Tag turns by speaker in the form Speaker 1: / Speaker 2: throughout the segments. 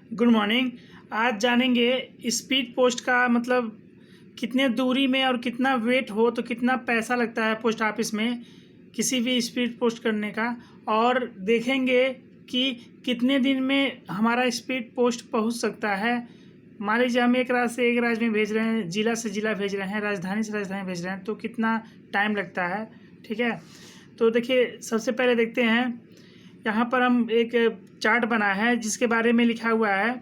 Speaker 1: Good morning. आज जानेंगे speed post का मतलब कितने दूरी में और कितना वेट हो तो कितना पैसा लगता है पोस्ट ऑफिस में किसी भी स्पीड पोस्ट करने का, और देखेंगे कि कितने दिन में हमारा स्पीड पोस्ट पहुंच सकता है। मान लीजिए हम एक राज्य से एक राज्य में भेज रहे हैं, ज़िला से ज़िला भेज रहे हैं, राजधानी से राजधानी भेज रहे हैं, तो कितना टाइम लगता है। ठीक है, तो देखिए सबसे पहले देखते हैं। यहाँ पर हम एक चार्ट बना है जिसके बारे में लिखा हुआ है।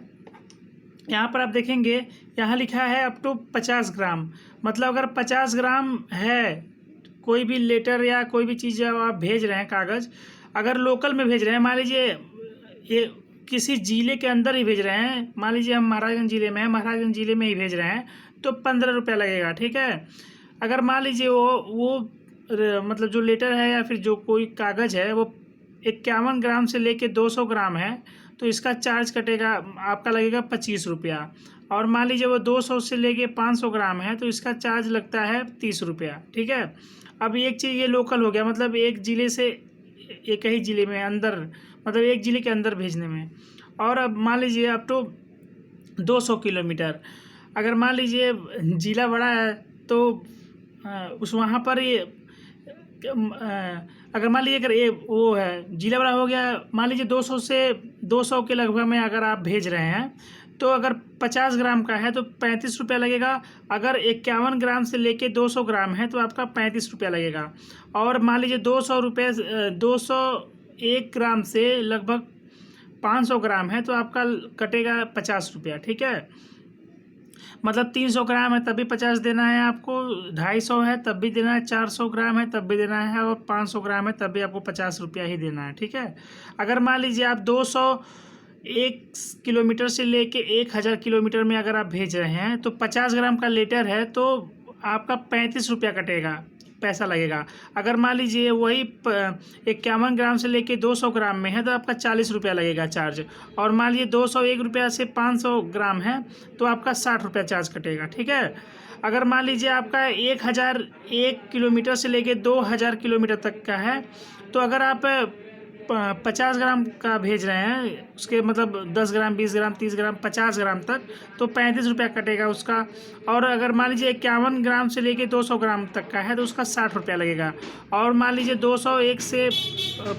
Speaker 1: यहाँ पर आप देखेंगे, यहाँ लिखा है अप टू 50 ग्राम। मतलब अगर 50 ग्राम है कोई भी लेटर या कोई भी चीज़ जब आप भेज रहे हैं, कागज़ अगर लोकल में भेज रहे हैं, मान लीजिए ये किसी ज़िले के अंदर ही भेज रहे हैं, मान लीजिए हम महाराजगंज ज़िले में हैं, महाराजगंज ज़िले में ही भेज रहे हैं, तो 15 रुपया लगेगा। ठीक है, अगर मान लीजिए वो मतलब जो लेटर है या फिर जो कोई कागज़ है वो 51 ग्राम से लेके 200 ग्राम है, तो इसका चार्ज कटेगा, आपका लगेगा 25 रुपया। और मान लीजिए वो 200 से लेके 500 ग्राम है, तो इसका चार्ज लगता है 30 रुपया। ठीक है, अब एक चीज़ ये लोकल हो गया, मतलब एक ज़िले से एक ही ज़िले में अंदर, मतलब एक ज़िले के अंदर भेजने में। और अब मान लीजिए अप टू 200 किलोमीटर, अगर मान लीजिए ज़िला बड़ा है तो उस वहाँ पर ये अगर मान लीजिए अगर ये वो है ज़िला बड़ा हो गया, मान लीजिए 200 से 200 के लगभग में अगर आप भेज रहे हैं, तो अगर 50 ग्राम का है तो 35 रुपया लगेगा। अगर 51 ग्राम से लेके 200 ग्राम है तो आपका 35 रुपया लगेगा। और मान लीजिए 201 ग्राम से लगभग 500 ग्राम है तो आपका कटेगा 50 रुपया। ठीक है, मतलब 300 ग्राम है तब भी 50 देना है आपको, 250 है तब भी देना है, 400 ग्राम है तब भी देना है, और 500 ग्राम है तब भी आपको 50 रुपया ही देना है। ठीक है, अगर मान लीजिए आप 201 किलोमीटर से लेके 1000 किलोमीटर में अगर आप भेज रहे हैं तो 50 ग्राम का लेटर है तो आपका 35 रुपया कटेगा, पैसा लगेगा। अगर मान लीजिए वही 51 ग्राम से लेके 200 ग्राम में है तो आपका 40 रुपया लगेगा चार्ज। और मान लीजिए 201 रुपया से 500 ग्राम है तो आपका 60 रुपया चार्ज कटेगा। ठीक है, अगर मान लीजिए आपका 1001 किलोमीटर से लेके 2000 किलोमीटर तक का है, तो अगर आप 50 ग्राम का भेज रहे हैं, उसके मतलब 10 ग्राम 20 ग्राम 30 ग्राम 50 ग्राम तक, तो 35 रुपया कटेगा उसका। और अगर मान लीजिए 51 ग्राम से लेके 200 ग्राम तक का है तो उसका 60 रुपया लगेगा। और मान लीजिए 201 से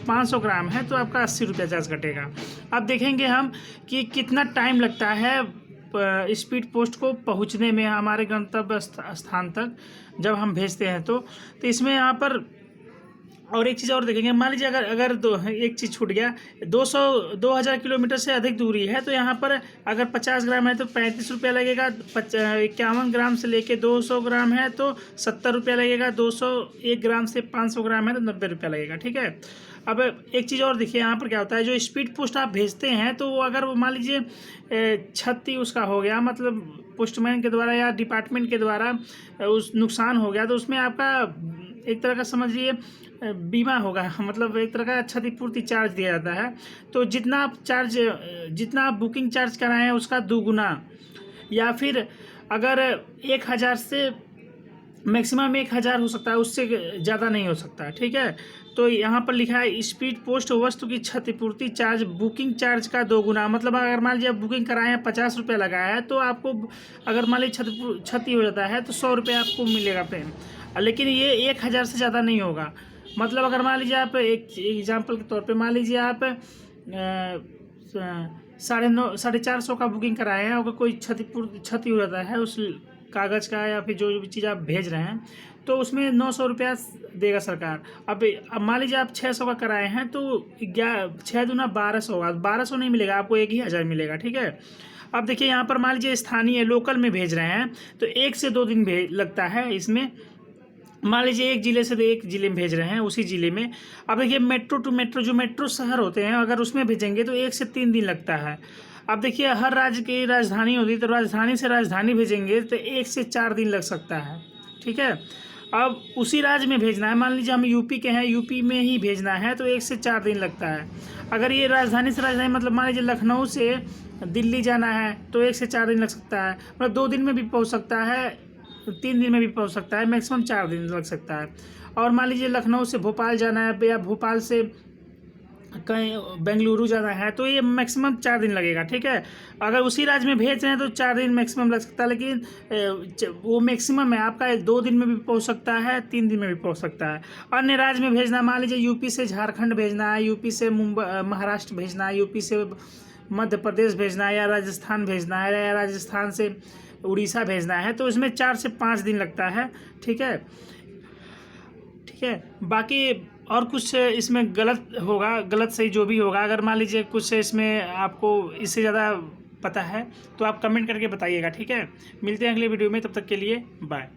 Speaker 1: 500 ग्राम है तो आपका 80 रुपया चार्ज कटेगा। अब देखेंगे हम कि कितना टाइम लगता है स्पीड पोस्ट को पहुँचने में हमारे गंतव्य स्थान तक जब हम भेजते हैं। तो इसमें यहाँ पर और एक चीज़ और देखेंगे, मान लीजिए अगर एक चीज़ छूट गया, 2000 किलोमीटर से अधिक दूरी है तो यहाँ पर अगर 50 ग्राम है तो 35 रुपया लगेगा, 51 ग्राम से लेके 200 ग्राम है तो 70 रुपया लगेगा, 201 ग्राम से 500 ग्राम है तो 90 रुपया लगेगा। ठीक है, अब एक चीज़ और देखिए यहाँ पर क्या होता है, जो स्पीड पोस्ट आप भेजते हैं तो वो अगर मान लीजिए क्षति उसका हो गया, मतलब पोस्टमैन के द्वारा या डिपार्टमेंट के द्वारा उस नुकसान हो गया, तो उसमें आपका एक तरह का समझिए बीमा होगा, मतलब एक तरह का क्षतिपूर्ति चार्ज दिया जाता है। तो जितना आप बुकिंग चार्ज कराएं हैं उसका 2 गुना, या फिर अगर 1000 से मैक्सिमम 1000 हो सकता है, उससे ज़्यादा नहीं हो सकता। ठीक है, तो यहाँ पर लिखा है स्पीड पोस्ट वस्तु की क्षतिपूर्ति चार्ज बुकिंग चार्ज का 2 गुना। मतलब अगर मान लीजिए आप बुकिंग कराए हैं 50 रुपया लगाया है तो आपको अगर मान लीजिए क्षति हो जाता है तो 100 रुपया आपको मिलेगा पेन, लेकिन ये 1000 से ज़्यादा नहीं होगा। मतलब अगर मान लीजिए आप एक एग्जांपल के तौर पे मान लीजिए आप 450 का बुकिंग कराए हैं, अगर कोई क्षति हो जाता है उस कागज़ का या फिर जो भी चीज़ आप भेज रहे हैं तो उसमें 900 रुपया देगा सरकार। अब मान लीजिए आप 600 का कराए हैं तो 6 दूना 1200 होगा, 1200 नहीं मिलेगा आपको, 1000 मिलेगा। ठीक है, अब देखिए यहाँ पर मान लीजिए स्थानीय लोकल में भेज रहे हैं तो 1 से 2 दिन लगता है इसमें। मान लीजिए एक ज़िले से एक ज़िले में भेज रहे हैं, उसी ज़िले में। अब देखिए मेट्रो टू मेट्रो, जो मेट्रो शहर होते हैं अगर उसमें भेजेंगे तो 1 से 3 दिन लगता है। अब देखिए हर राज्य की राजधानी होती है तो राजधानी से राजधानी भेजेंगे तो 1 से 4 दिन लग सकता है। ठीक है, अब उसी राज्य में भेजना है, मान लीजिए हम यूपी के हैं, यूपी में ही भेजना है तो 1 से 4 दिन लगता है। अगर ये राजधानी से राजधानी मतलब मान लीजिए लखनऊ से दिल्ली जाना है तो 1 से 4 दिन लग सकता है, मतलब 2 दिन में भी पहुँच सकता है, 3 दिन में भी पहुंच सकता है, मैक्सिमम 4 दिन लग सकता है। और मान लीजिए लखनऊ से भोपाल जाना है या भोपाल से कहीं बेंगलुरु जाना है तो ये मैक्सिमम 4 दिन लगेगा, ठीक है। अगर उसी राज्य में भेज रहे हैं तो 4 दिन मैक्सिमम लग सकता है, लेकिन वो मैक्सिमम है आपका 2 दिन में भी पहुंच सकता है, 3 दिन में भी पहुंच सकता है। अन्य राज्य में भेजना, मान लीजिए यूपी से झारखंड भेजना है, यूपी से मुंबई महाराष्ट्र भेजना है, यूपी से मध्य प्रदेश भेजना है, या राजस्थान भेजना है, या राजस्थान से उड़ीसा भेजना है, तो इसमें 4 से 5 दिन लगता है, ठीक है। ठीक है, बाकी और कुछ इसमें गलत होगा, गलत सही जो भी होगा, अगर मान लीजिए कुछ इसमें आपको इससे ज़्यादा पता है तो आप कमेंट करके बताइएगा, ठीक है। मिलते हैं अगले वीडियो में, तब तक के लिए बाय।